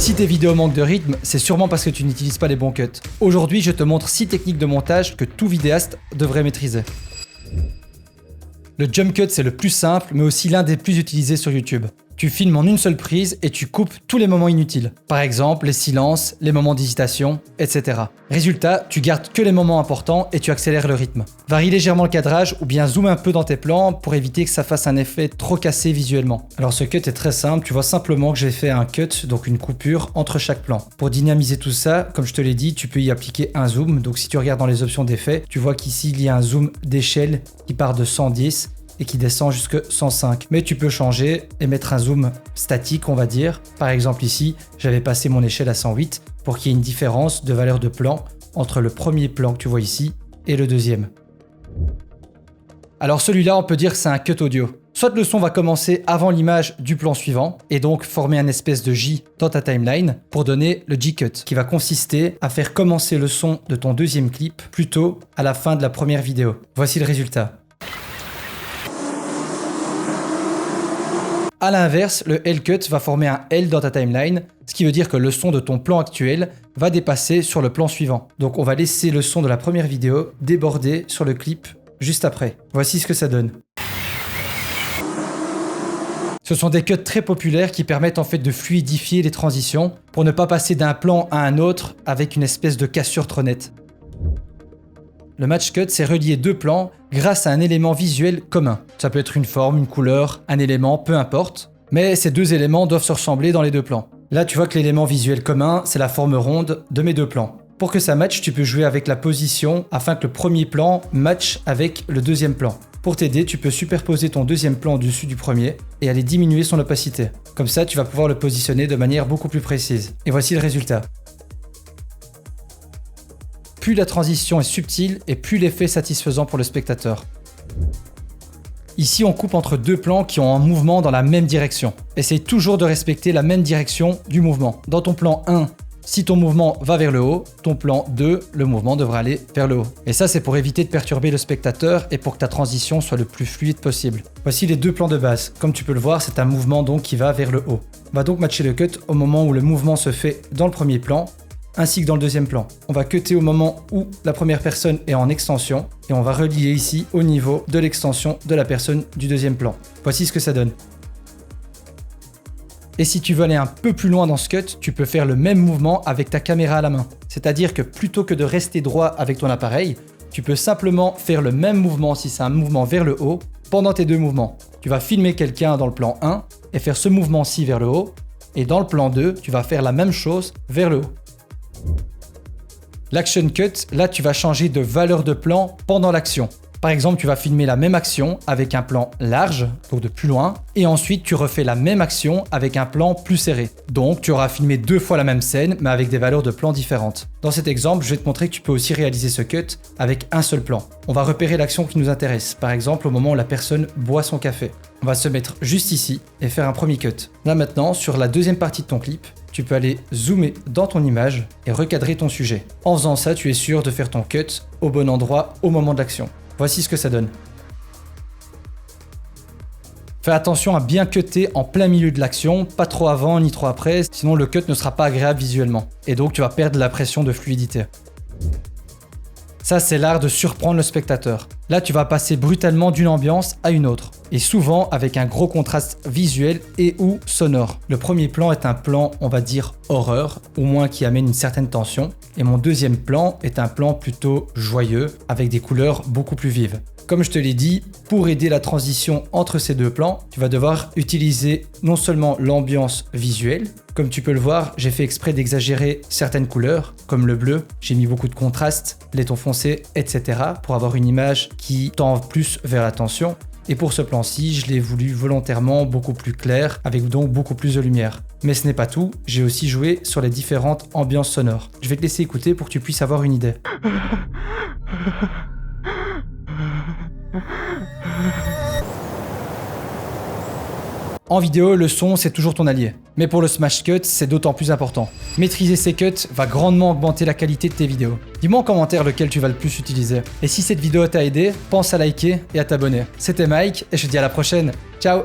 Si tes vidéos manquent de rythme, c'est sûrement parce que tu n'utilises pas les bons cuts. Aujourd'hui, je te montre 6 techniques de montage que tout vidéaste devrait maîtriser. Le jump cut, c'est le plus simple, mais aussi l'un des plus utilisés sur YouTube. Tu filmes en une seule prise et tu coupes tous les moments inutiles. Par exemple, les silences, les moments d'hésitation, etc. Résultat, tu gardes que les moments importants et tu accélères le rythme. Varie légèrement le cadrage ou bien zoome un peu dans tes plans pour éviter que ça fasse un effet trop cassé visuellement. Alors ce cut est très simple, tu vois simplement que j'ai fait un cut, donc une coupure entre chaque plan. Pour dynamiser tout ça, comme je te l'ai dit, tu peux y appliquer un zoom. Donc si tu regardes dans les options d'effets, tu vois qu'ici il y a un zoom d'échelle qui part de 110 et qui descend jusqu'à 105. Mais tu peux changer et mettre un zoom statique, on va dire. Par exemple ici, j'avais passé mon échelle à 108 pour qu'il y ait une différence de valeur de plan entre le premier plan que tu vois ici et le deuxième. Alors celui-là, on peut dire que c'est un cut audio. Soit le son va commencer avant l'image du plan suivant et donc former un espèce de J dans ta timeline pour donner le J-cut qui va consister à faire commencer le son de ton deuxième clip plutôt à la fin de la première vidéo. Voici le résultat. A l'inverse, le L-cut va former un L dans ta timeline, ce qui veut dire que le son de ton plan actuel va dépasser sur le plan suivant. Donc on va laisser le son de la première vidéo déborder sur le clip juste après. Voici ce que ça donne. Ce sont des cuts très populaires qui permettent en fait de fluidifier les transitions pour ne pas passer d'un plan à un autre avec une espèce de cassure trop nette. Le match cut, c'est relier deux plans grâce à un élément visuel commun. Ça peut être une forme, une couleur, un élément, peu importe. Mais ces deux éléments doivent se ressembler dans les deux plans. Là, tu vois que l'élément visuel commun, c'est la forme ronde de mes deux plans. Pour que ça matche, tu peux jouer avec la position afin que le premier plan matche avec le deuxième plan. Pour t'aider, tu peux superposer ton deuxième plan au-dessus du premier et aller diminuer son opacité. Comme ça, tu vas pouvoir le positionner de manière beaucoup plus précise. Et voici le résultat. Plus la transition est subtile et plus l'effet est satisfaisant pour le spectateur. Ici, on coupe entre deux plans qui ont un mouvement dans la même direction. Essaye toujours de respecter la même direction du mouvement. Dans ton plan 1, si ton mouvement va vers le haut, ton plan 2, le mouvement devra aller vers le haut. Et ça, c'est pour éviter de perturber le spectateur et pour que ta transition soit le plus fluide possible. Voici les deux plans de base. Comme tu peux le voir, c'est un mouvement donc qui va vers le haut. On va donc matcher le cut au moment où le mouvement se fait dans le premier plan, ainsi que dans le deuxième plan. On va cutter au moment où la première personne est en extension et on va relier ici au niveau de l'extension de la personne du deuxième plan. Voici ce que ça donne. Et si tu veux aller un peu plus loin dans ce cut, tu peux faire le même mouvement avec ta caméra à la main. C'est-à-dire que plutôt que de rester droit avec ton appareil, tu peux simplement faire le même mouvement si c'est un mouvement vers le haut pendant tes deux mouvements. Tu vas filmer quelqu'un dans le plan 1 et faire ce mouvement-ci vers le haut et dans le plan 2, tu vas faire la même chose vers le haut. L'action cut, là tu vas changer de valeur de plan pendant l'action. Par exemple, tu vas filmer la même action avec un plan large, donc de plus loin, et ensuite tu refais la même action avec un plan plus serré. Donc tu auras filmé deux fois la même scène, mais avec des valeurs de plan différentes. Dans cet exemple, je vais te montrer que tu peux aussi réaliser ce cut avec un seul plan. On va repérer l'action qui nous intéresse, par exemple au moment où la personne boit son café. On va se mettre juste ici et faire un premier cut. Là maintenant, sur la deuxième partie de ton clip, tu peux aller zoomer dans ton image et recadrer ton sujet. En faisant ça, tu es sûr de faire ton cut au bon endroit au moment de l'action. Voici ce que ça donne. Fais attention à bien cutter en plein milieu de l'action, pas trop avant ni trop après, sinon le cut ne sera pas agréable visuellement. Et donc tu vas perdre l'impression de fluidité. Ça, c'est l'art de surprendre le spectateur. Là, tu vas passer brutalement d'une ambiance à une autre. Et souvent avec un gros contraste visuel et ou sonore. Le premier plan est un plan, on va dire, horreur, au moins qui amène une certaine tension. Et mon deuxième plan est un plan plutôt joyeux, avec des couleurs beaucoup plus vives. Comme je te l'ai dit, pour aider la transition entre ces deux plans, tu vas devoir utiliser non seulement l'ambiance visuelle, comme tu peux le voir, j'ai fait exprès d'exagérer certaines couleurs, comme le bleu, j'ai mis beaucoup de contraste, les tons foncés, etc. pour avoir une image qui tend plus vers la tension. Et pour ce plan-ci, je l'ai voulu volontairement beaucoup plus clair, avec donc beaucoup plus de lumière. Mais ce n'est pas tout, j'ai aussi joué sur les différentes ambiances sonores. Je vais te laisser écouter pour que tu puisses avoir une idée. En vidéo, le son, c'est toujours ton allié. Mais pour le smash cut, c'est d'autant plus important. Maîtriser ces cuts va grandement augmenter la qualité de tes vidéos. Dis-moi en commentaire lequel tu vas le plus utiliser. Et si cette vidéo t'a aidé, pense à liker et à t'abonner. C'était Mike et je te dis à la prochaine. Ciao!